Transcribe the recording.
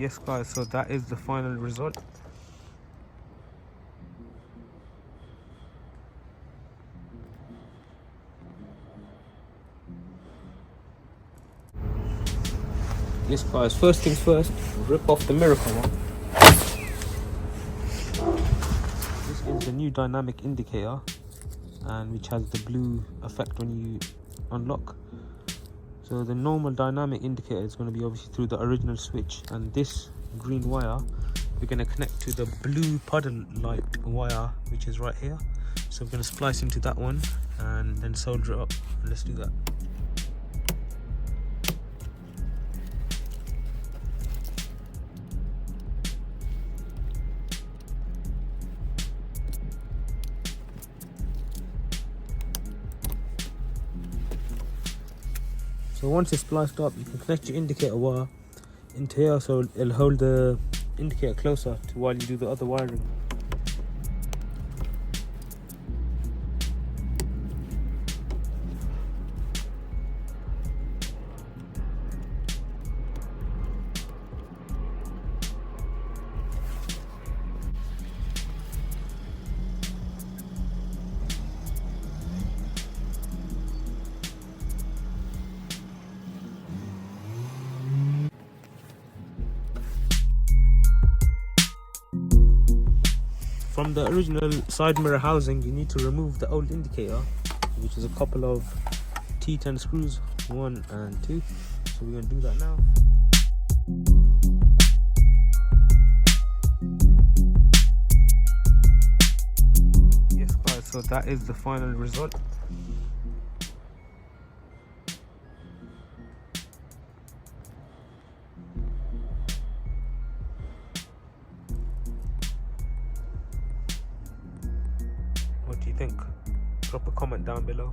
Yes guys, so that is the final result. Yes guys, first things first, rip off the mirror cover. This is the new dynamic indicator, and which has the blue effect when you unlock. So the normal dynamic indicator is going to be obviously through the original switch, and this green wire we're going to connect to the blue puddle light wire, which is right here. So we're going to splice into that one and then solder it up. Let's do that. So once it's spliced up, you can connect your indicator wire into here, so it'll hold the indicator closer to while you do the other wiring. From the original side mirror housing, you need to remove the old indicator, which is a couple of T10 screws, 1 and 2. So we're going to do that now. Yes guys, so that is the final result. What do you think? Drop a comment down below.